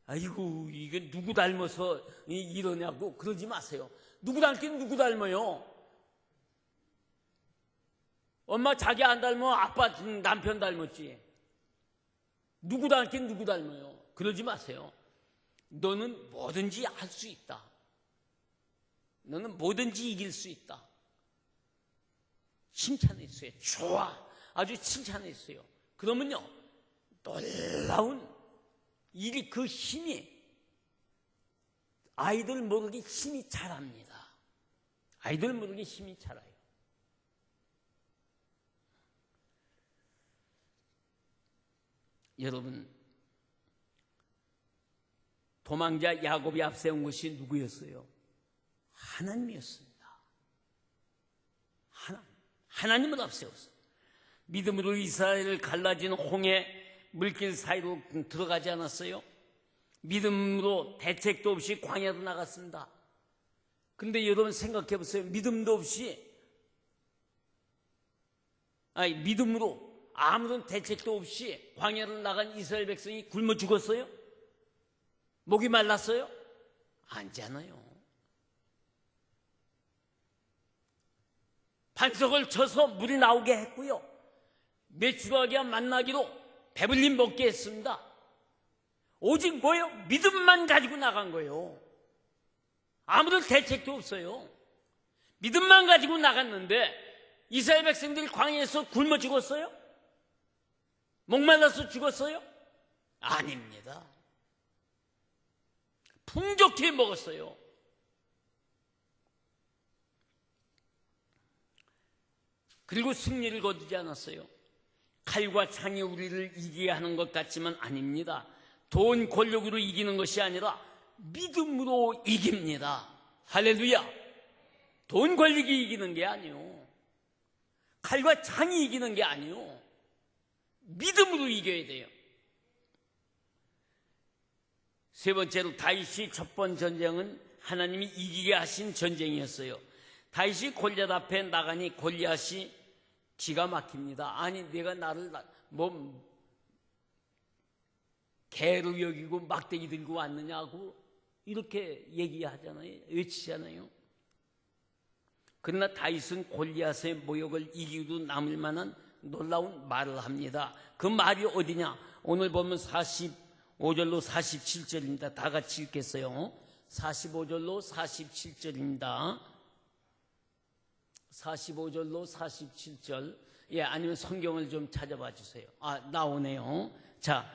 아이고 이게 누구 닮아서 이러냐고 그러지 마세요. 누구 닮긴 누구 닮아요? 엄마 자기 안 닮아 아빠 남편 닮았지. 누구 닮긴 누구 닮아요? 그러지 마세요. 너는 뭐든지 할 수 있다. 너는 뭐든지 이길 수 있다. 칭찬했어요. 좋아. 아주 칭찬했어요. 그러면요, 놀라운 일이 그 힘이 아이들 모르게 힘이 자랍니다. 아이들 모르게 힘이 자라요. 여러분, 도망자 야곱이 앞세운 것이 누구였어요? 하나님이었습니다. 하나님을 앞세웠어요. 믿음으로 이스라엘을 갈라진 홍해 물길 사이로 들어가지 않았어요? 믿음으로 대책도 없이 광야로 나갔습니다. 그런데 여러분 생각해 보세요. 믿음도 없이, 믿음으로 아무런 대책도 없이 광야로 나간 이스라엘 백성이 굶어 죽었어요? 목이 말랐어요? 아니잖아요. 반석을 쳐서 물이 나오게 했고요. 메추라기와 만나기로 배불리 먹게 했습니다. 오직 뭐예요? 믿음만 가지고 나간 거예요. 아무런 대책도 없어요. 믿음만 가지고 나갔는데 이스라엘 백성들이 광야에서 굶어 죽었어요? 목말라서 죽었어요? 아닙니다. 풍족히 먹었어요. 그리고 승리를 거두지 않았어요. 칼과 창이 우리를 이기게 하는 것 같지만 아닙니다. 돈, 권력으로 이기는 것이 아니라 믿음으로 이깁니다. 할렐루야. 돈, 권력이 이기는 게 아니요. 칼과 창이 이기는 게 아니요. 믿음으로 이겨야 돼요. 세 번째로 다윗이 첫 번 전쟁은 하나님이 이기게 하신 전쟁이었어요. 다윗이 골리앗 앞에 나가니 골리앗이 기가 막힙니다. 아니 내가 나를 개로 여기고 막대기 들고 왔느냐고 이렇게 얘기하잖아요. 외치잖아요. 그러나 다윗은 골리앗의 모욕을 이기고도 남을 만한 놀라운 말을 합니다. 그 말이 어디냐? 오늘 보면 45절로 47절입니다. 다 같이 읽겠어요. 45절로 47절입니다. 45절로 47절. 아니면 성경을 좀 찾아봐 주세요. 나오네요. 자,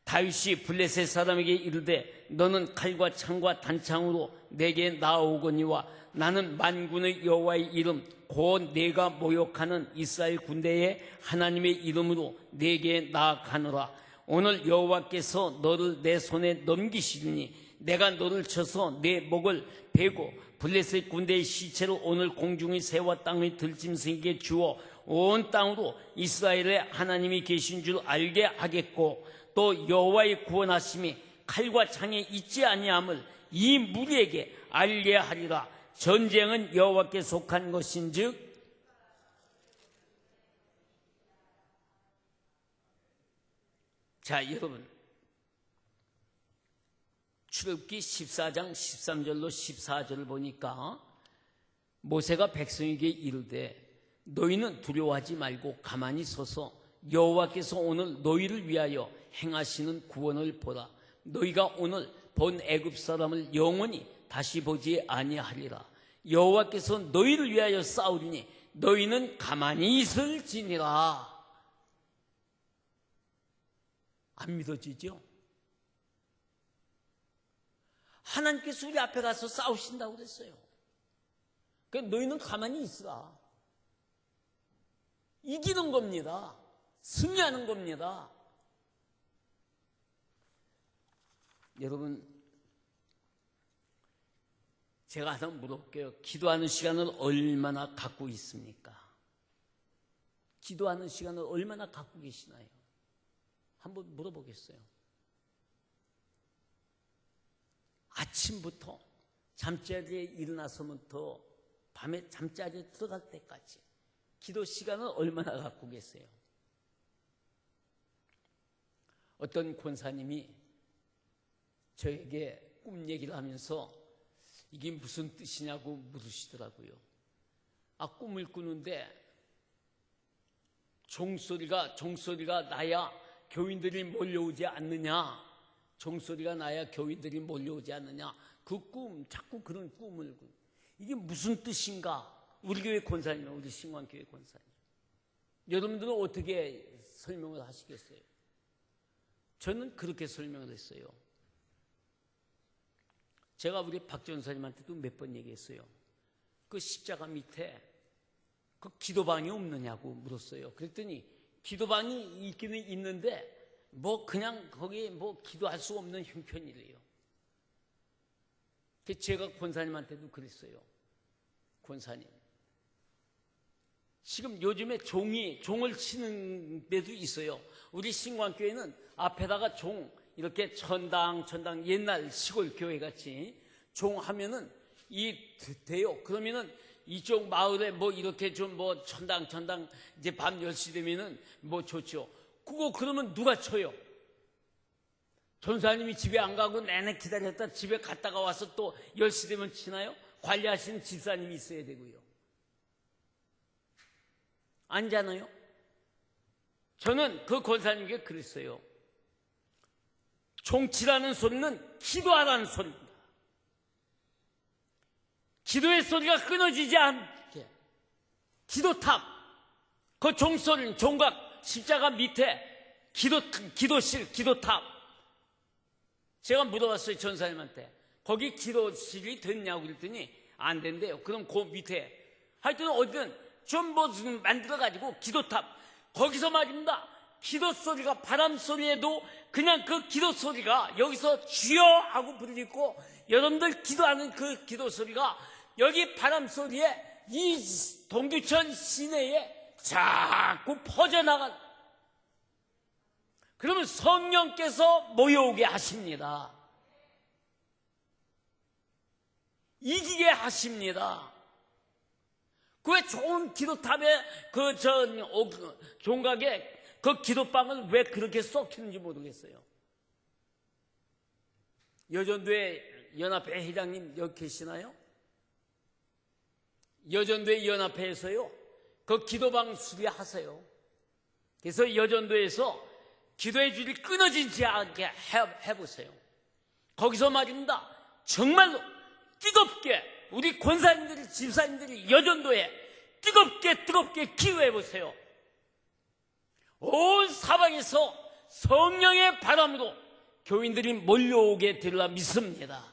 다윗이 블레셋 사람에게 이르되 너는 칼과 창과 단창으로 내게 나아오거니와 나는 만군의 여호와의 이름 곧 내가 모욕하는 이스라엘 군대의 하나님의 이름으로 내게 나아가노라. 오늘 여호와께서 너를 내 손에 넘기시리니 내가 너를 쳐서 내 목을 베고 블레셋 군대의 시체로 오늘 공중의 새와 땅의 들짐승에게 주어 온 땅으로 이스라엘의 하나님이 계신 줄 알게 하겠고 또 여호와의 구원하심이 칼과 창에 있지 아니함을 이 무리에게 알게 하리라. 전쟁은 여호와께 속한 것인즉 자 여러분 출애굽기 14장 13절로 14절을 보니까 모세가 백성에게 이르되 너희는 두려워하지 말고 가만히 서서 여호와께서 오늘 너희를 위하여 행하시는 구원을 보라. 너희가 오늘 본 애굽 사람을 영원히 다시 보지 아니하리라. 여호와께서 너희를 위하여 싸우리니 너희는 가만히 있을지니라. 안 믿어지죠? 하나님께서 우리 앞에 가서 싸우신다고 그랬어요. 그러니까 너희는 가만히 있으라. 이기는 겁니다. 승리하는 겁니다. 여러분, 제가 하나 물어볼게요. 기도하는 시간을 얼마나 갖고 있습니까? 기도하는 시간을 얼마나 갖고 계시나요? 한번 물어보겠어요. 아침부터 잠자리에 일어나서부터 밤에 잠자리에 들어갈 때까지 기도 시간을 얼마나 갖고 계세요? 어떤 권사님이 저에게 꿈 얘기를 하면서 이게 무슨 뜻이냐고 물으시더라고요. 꿈을 꾸는데 종소리가 나야 교인들이 몰려오지 않느냐. 종소리가 나야 교인들이 몰려오지 않느냐. 그 꿈, 자꾸 그런 꿈을. 이게 무슨 뜻인가? 우리 교회 권사님, 우리 신광교회 권사님. 여러분들은 어떻게 설명을 하시겠어요? 저는 그렇게 설명을 했어요. 제가 우리 박 전사님한테도 몇 번 얘기했어요. 그 십자가 밑에 그 기도방이 없느냐고 물었어요. 그랬더니 기도방이 있기는 있는데 그냥 거기에 기도할 수 없는 형편이래요. 제가 권사님한테도 그랬어요. 권사님, 지금 요즘에 종을 치는 데도 있어요. 우리 신광교회는 앞에다가 이렇게 전당 옛날 시골 교회 같이 종 하면은 돼요. 그러면은 이쪽 마을에 이렇게 좀 천당 이제 밤 10시 되면은 좋죠. 그러면 누가 쳐요? 전사님이 집에 안 가고 내내 기다렸다 집에 갔다가 와서 또 10시 되면 치나요? 관리하시는 집사님이 있어야 되고요. 아니잖아요? 저는 그 권사님께 그랬어요. 종치라는 소리는 기도하라는 소리입니다. 기도의 소리가 끊어지지 않게 기도탑, 그 종소리는 종각 십자가 밑에 기도실, 기도탑. 제가 물어봤어요, 전사님한테. 거기 기도실이 됐냐고 그랬더니 안 된대요. 그럼 그 밑에 하여튼 어디든 좀 만들어가지고 기도탑, 거기서 말입니다. 기도 소리가 바람 소리에도 그냥 그 기도 소리가 여기서 주여 하고 부르짖고 여러분들 기도하는 그 기도 소리가 여기 바람 소리에 이 동두천 시내에 자꾸 퍼져나간, 그러면 성령께서 모여오게 하십니다. 이기게 하십니다. 왜 좋은 기도탑에 종각에 그 기도방을 왜 그렇게 썩히는지 모르겠어요. 여전도회 연합회 회장님 여기 계시나요? 여전도회 연합회에서요 그 기도방 수리하세요. 그래서 여전도에서 기도의 줄이 끊어지지 않게 해보세요. 거기서 말입니다. 정말로 뜨겁게 우리 권사님들이, 집사님들이 여전도에 뜨겁게 기도해보세요. 온 사방에서 성령의 바람으로 교인들이 몰려오게 되리라 믿습니다.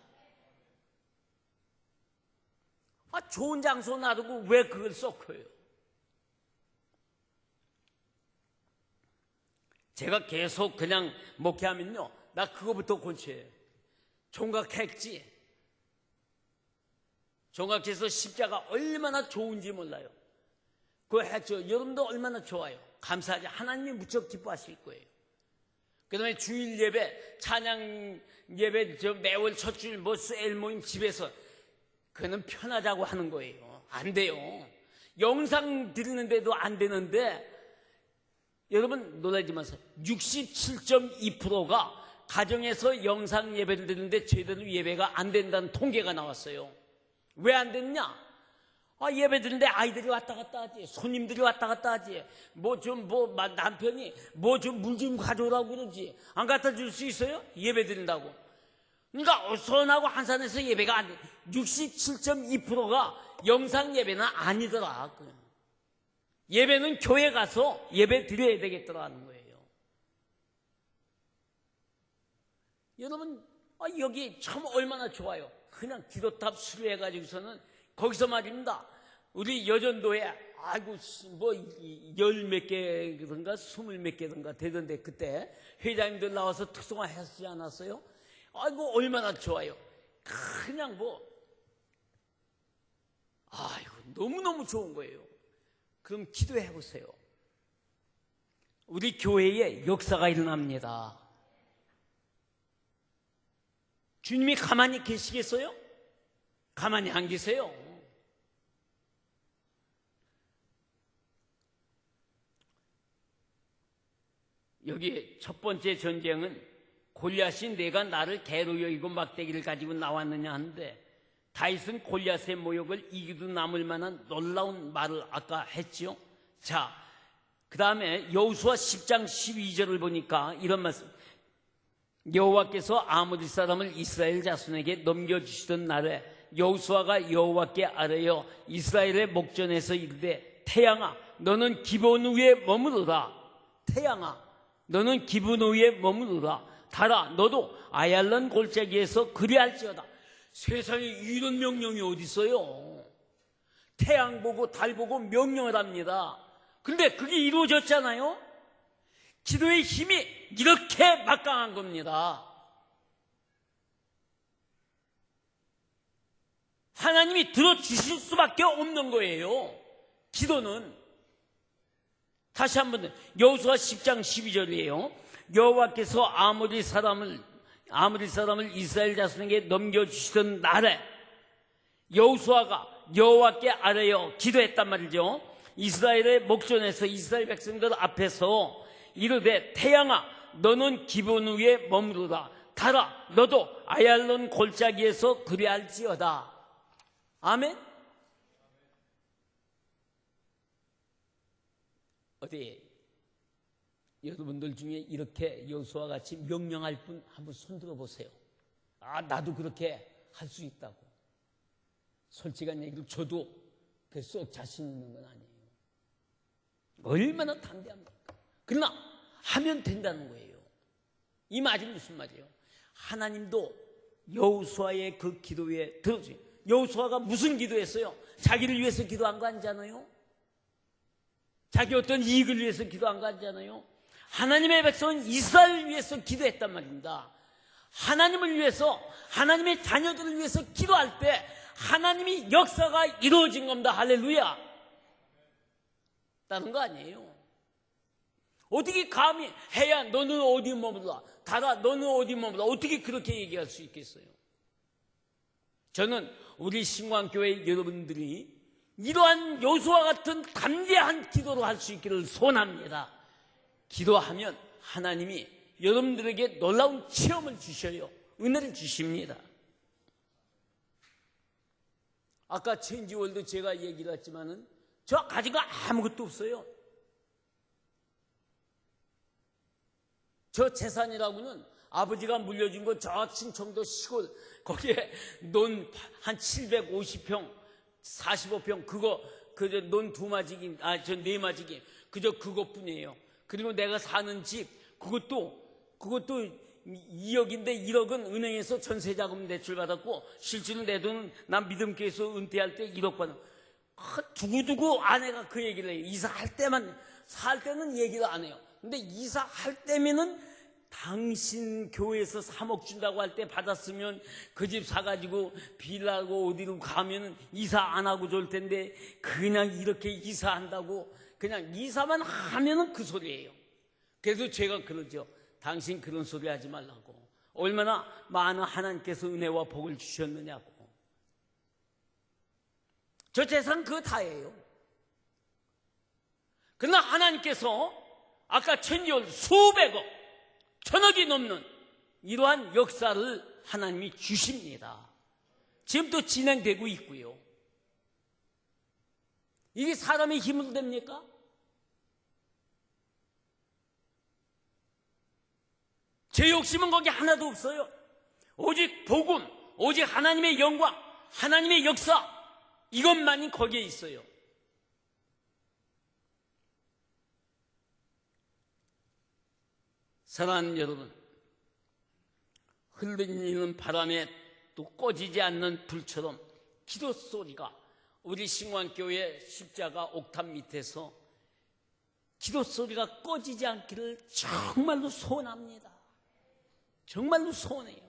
좋은 장소 놔두고 왜 그걸 썩혀요? 제가 계속 그냥 목회하면요, 나 그거부터 곤치해요. 종각했지. 종각해서 십자가 얼마나 좋은지 몰라요. 그거 했죠. 여러분도 얼마나 좋아요. 감사하지. 하나님이 무척 기뻐하실 거예요. 그 다음에 주일 예배, 찬양 예배, 매월 첫 주일 셀 모임 집에서 그거는 편하자고 하는 거예요. 안 돼요. 영상 드리는데도 안 되는데, 여러분 놀라지 마세요. 67.2%가 가정에서 영상 예배를 드리는데 제대로 예배가 안 된다는 통계가 나왔어요. 왜 안 됐냐? 예배 드리는데 아이들이 왔다 갔다 하지, 손님들이 왔다 갔다 하지, 남편이 좀 물 좀 가져오라고 그러지, 안 갖다 줄 수 있어요? 예배 드린다고. 그러니까 어선하고 한산에서 예배가 안 돼. 67.2%가 영상 예배는 아니더라. 예배는 교회 가서 예배 드려야 되겠더라 하는 거예요. 여러분, 여기 참 얼마나 좋아요. 그냥 기도탑 수리해가지고서는 거기서 말입니다. 우리 여전도에 열 몇 개든가 20 몇 개든가 되던데, 그때 회장님들 나와서 특성화 하시지 않았어요? 얼마나 좋아요. 그냥 너무너무 좋은 거예요. 그럼 기도해 보세요. 우리 교회에 역사가 일어납니다. 주님이 가만히 계시겠어요? 가만히 안 계세요. 여기 첫 번째 전쟁은 골리앗이 내가 나를 개로 여기고 막대기를 가지고 나왔느냐 하는데 다윗은 골리앗의 모욕을 이기도 남을 만한 놀라운 말을 아까 했지요. 자, 그 다음에 여호수아 10장 12절을 보니까 이런 말씀. 여호와께서 아모리 사람을 이스라엘 자손에게 넘겨주시던 날에 여호수아가 여호와께 아뢰어 이스라엘의 목전에서 이르되 태양아 너는 기브온 위에 머무르라. 태양아 너는 기브온 위에 머무르라. 달아 너도 아얄론 골짜기에서 그리할지어다. 세상에 이런 명령이 어디 있어요? 태양 보고 달 보고 명령을 합니다. 근데 그게 이루어졌잖아요. 기도의 힘이 이렇게 막강한 겁니다. 하나님이 들어주실 수밖에 없는 거예요. 기도는. 다시 한번 여호수아 10장 12절이에요. 여호와께서 아모리 사람을 이스라엘 자손에게 넘겨주시던 날에 여호수아가 여호와께 아뢰어 기도했단 말이죠. 이스라엘의 목전에서 이스라엘 백성들 앞에서 이르되 태양아 너는 기브온 위에 머무르라. 달아 너도 아얄론 골짜기에서 그리할지어다. 아멘. 어디 여러분들 중에 이렇게 여호수아와 같이 명령할 분 한번 손들어 보세요. 아, 나도 그렇게 할 수 있다고. 솔직한 얘기로 저도 쏙 자신 있는 건 아니에요. 얼마나 담대합니까? 그러나 하면 된다는 거예요. 이 말이 무슨 말이에요? 하나님도 여호수아의 그 기도에 들어주세요. 여호수아가 무슨 기도했어요? 자기를 위해서 기도한 거 아니잖아요? 자기 어떤 이익을 위해서 기도한 거 아니잖아요? 하나님의 백성은 이스라엘을 위해서 기도했단 말입니다. 하나님을 위해서, 하나님의 자녀들을 위해서 기도할 때 하나님이 역사가 이루어진 겁니다. 할렐루야. 다른 거 아니에요. 어떻게 감히 해야 너는 어디 머물러, 달아 너는 어디 머물러, 어떻게 그렇게 얘기할 수 있겠어요? 저는 우리 신광교회 여러분들이 이러한 여호수아 같은 담대한 기도를 할 수 있기를 소원합니다. 기도하면 하나님이 여러분들에게 놀라운 체험을 주셔요. 은혜를 주십니다. 아까 체인지월드 제가 얘기를 했지만은 저 가진 거 아무것도 없어요. 저 재산이라고는 아버지가 물려준 거 저 신청도 시골 거기에 논 한 750평 45평 그저 논 2마지기 저 4마지기 그저 그것뿐이에요. 그리고 내가 사는 집 그것도 2억인데 1억은 은행에서 전세자금 대출 받았고 실제로 내 돈은 난 믿음교회에서 은퇴할 때 1억 받았고 두고두고 아내가 그 얘기를 해요. 이사할 때만 살 때는 얘기를 안 해요. 근데 이사할 때면은 당신 교회에서 3억 준다고 할 때 받았으면 그 집 사가지고 빌라고 어디로 가면은 이사 안 하고 좋을 텐데 그냥 이렇게 이사한다고 그냥 이사만 하면은 그 소리예요. 그래서 제가 그러죠. 당신 그런 소리 하지 말라고. 얼마나 많은 하나님께서 은혜와 복을 주셨느냐고. 저 재산 그거 다예요. 그러나 하나님께서 아까 천지월 수백억, 천억이 넘는 이러한 역사를 하나님이 주십니다. 지금도 진행되고 있고요. 이게 사람의 힘으로 됩니까? 제 욕심은 거기 하나도 없어요. 오직 복음, 오직 하나님의 영광, 하나님의 역사 이것만이 거기에 있어요. 사랑하는 여러분, 흘리는 바람에 또 꺼지지 않는 불처럼 기도 소리가 우리 신광교회 십자가 옥탑 밑에서 기도 소리가 꺼지지 않기를 정말로 소원합니다. 정말로 소원해요.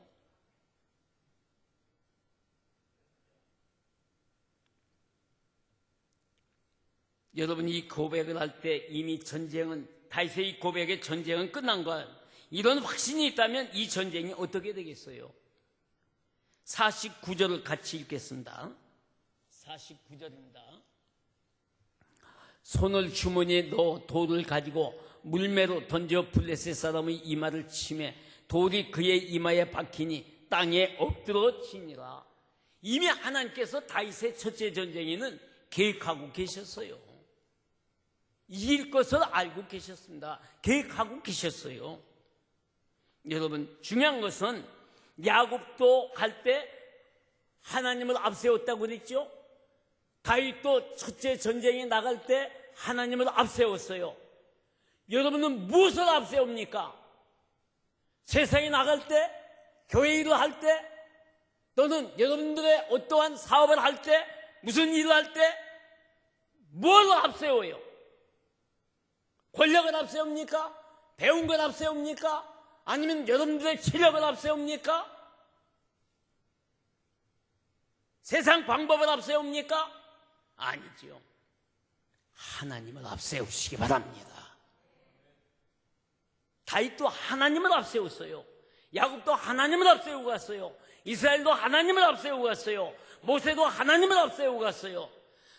여러분 이 고백을 할 때 이미 전쟁은 다윗의 고백의 전쟁은 끝난 거예요. 이런 확신이 있다면 이 전쟁이 어떻게 되겠어요? 49절을 같이 읽겠습니다. 49절입니다. 손을 주머니에 넣어 돌을 가지고 물매로 던져 블레셋 사람의 이마를 치매 돌이 그의 이마에 박히니 땅에 엎드러지니라. 이미 하나님께서 다윗의 첫째 전쟁에는 계획하고 계셨어요. 이길 것을 알고 계셨습니다. 계획하고 계셨어요. 여러분, 중요한 것은 야곱도 갈 때 하나님을 앞세웠다고 그랬죠. 다윗도 첫째 전쟁에 나갈 때 하나님을 앞세웠어요. 여러분은 무엇을 앞세웁니까? 세상에 나갈 때, 교회 일을 할 때, 또는 여러분들의 어떠한 사업을 할 때, 무슨 일을 할 때 뭘 앞세워요? 권력을 앞세웁니까? 배운 걸 앞세웁니까? 아니면 여러분들의 체력을 앞세웁니까? 세상 방법을 앞세웁니까? 아니죠. 하나님을 앞세우시기 바랍니다. 다윗도 하나님을 앞세웠어요. 야곱도 하나님을 앞세우고 갔어요. 이스라엘도 하나님을 앞세우고 갔어요. 모세도 하나님을 앞세우고 갔어요.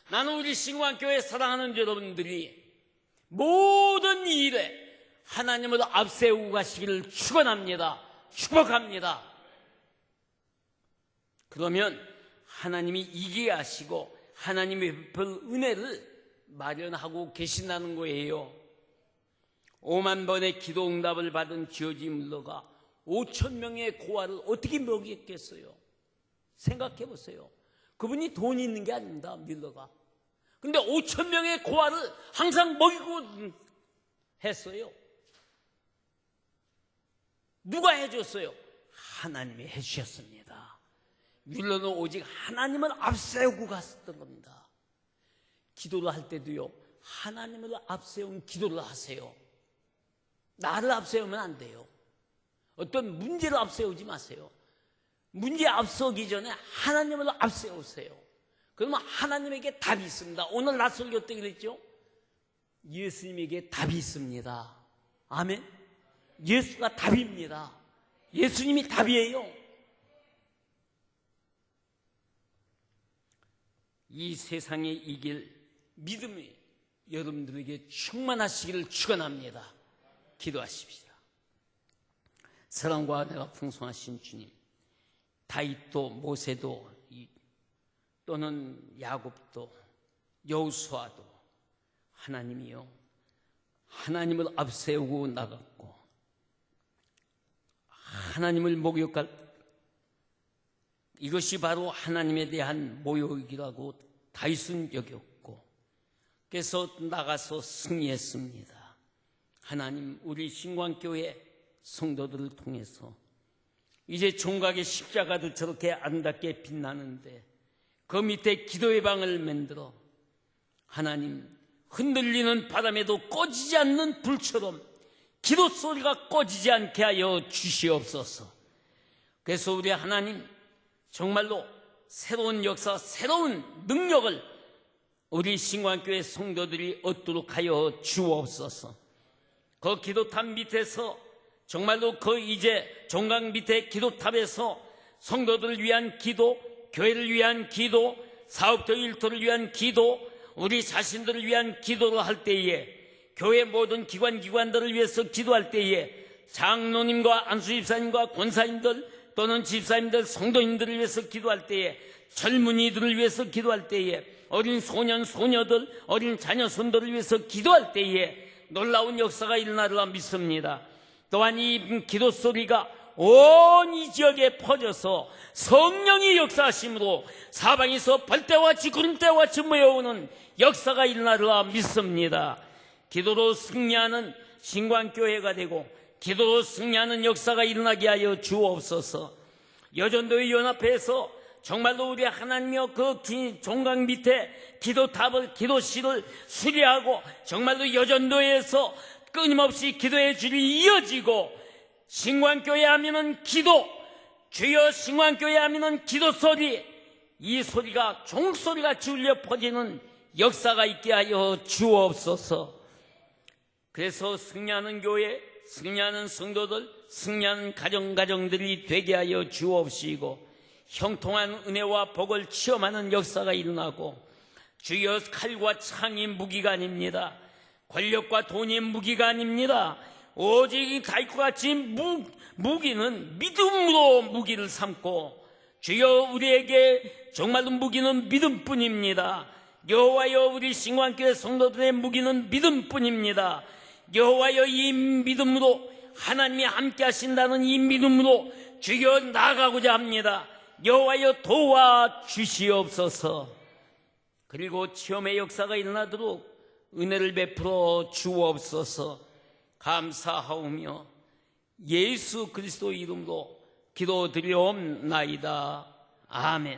나는 우리 신광교회 사랑하는 여러분들이 모든 일에 하나님을 앞세우고 가시기를 축원합니다. 축복합니다. 그러면 하나님이 이기게 하시고 하나님의 베풀 은혜를 마련하고 계신다는 거예요. 5만 번의 기도 응답을 받은 지오지 밀러가 5천 명의 고아를 어떻게 먹였겠어요? 생각해 보세요. 그분이 돈이 있는 게 아닙니다, 밀러가. 근데 5천 명의 고아를 항상 먹이고 했어요. 누가 해줬어요? 하나님이 해주셨습니다. 밀러는 오직 하나님을 앞세우고 갔었던 겁니다. 기도를 할 때도요, 하나님을 앞세운 기도를 하세요. 나를 앞세우면 안 돼요. 어떤 문제를 앞세우지 마세요. 문제 앞서기 전에 하나님을 앞세우세요. 그러면 하나님에게 답이 있습니다. 오늘 낯설교 때 그랬죠? 예수님에게 답이 있습니다. 아멘. 예수가 답입니다. 예수님이 답이에요. 이 세상에 이길 믿음이 여러분들에게 충만하시기를 축원합니다. 기도하십시다. 사랑과 은혜가 풍성하신 주님, 다윗도 모세도 또는 야곱도 여호수아도 하나님이요, 하나님을 앞세우고 나갔고 하나님을 목욕할 이것이 바로 하나님에 대한 모욕이라고 다윗은 여겼고, 그래서 나가서 승리했습니다. 하나님, 우리 신광교회 성도들을 통해서 이제 종각의 십자가도 저렇게 아름답게 빛나는데 그 밑에 기도의 방을 만들어 하나님, 흔들리는 바람에도 꺼지지 않는 불처럼 기도 소리가 꺼지지 않게 하여 주시옵소서. 그래서 우리 하나님, 정말로 새로운 역사, 새로운 능력을 우리 신광교회 성도들이 얻도록 하여 주옵소서. 그 기도탑 밑에서 정말로 그 이제 종각 밑에 기도탑에서 성도들을 위한 기도, 교회를 위한 기도, 사업도 일터를 위한 기도, 우리 자신들을 위한 기도를 할 때에, 교회 모든 기관들을 위해서 기도할 때에 장로님과 안수집사님과 권사님들 또는 집사님들, 성도님들을 위해서 기도할 때에, 젊은이들을 위해서 기도할 때에, 어린 소년, 소녀들, 어린 자녀, 손들을 위해서 기도할 때에 놀라운 역사가 일어나리라 믿습니다. 또한 이 기도 소리가 온 이 지역에 퍼져서 성령이 역사하심으로 사방에서 벌떼와 같이 구름대와 같이 모여오는 역사가 일어나리라 믿습니다. 기도로 승리하는 신광교회가 되고 기도로 승리하는 역사가 일어나게 하여 주옵소서. 여전도의 연합회에서 정말로 우리 하나님의 그 종각 밑에 기도탑을, 기도실을 수리하고 정말로 여전도에서 끊임없이 기도의 줄이 이어지고, 신광교회 하면은 기도, 주여 신광교회 하면은 기도 소리, 이 소리가 종소리같이 울려 퍼지는 역사가 있게 하여 주옵소서. 그래서 승리하는 교회, 승리하는 성도들, 승리하는 가정들이 되게 하여 주옵시고, 형통한 은혜와 복을 체험하는 역사가 일어나고, 주여 칼과 창이 무기가 아닙니다. 권력과 돈이 무기가 아닙니다. 오직 다윗과 같이 무기는 믿음으로 무기를 삼고, 주여 우리에게 정말로 무기는 믿음뿐입니다. 여호와여, 우리 신관교회 성도들의 무기는 믿음뿐입니다. 여호와여, 이 믿음으로 하나님이 함께 하신다는 이 믿음으로 주여 나아가고자 합니다. 여호와여, 도와주시옵소서. 그리고 체험의 역사가 일어나도록 은혜를 베풀어 주옵소서. 감사하오며 예수 그리스도 이름으로 기도드리옵나이다. 아멘.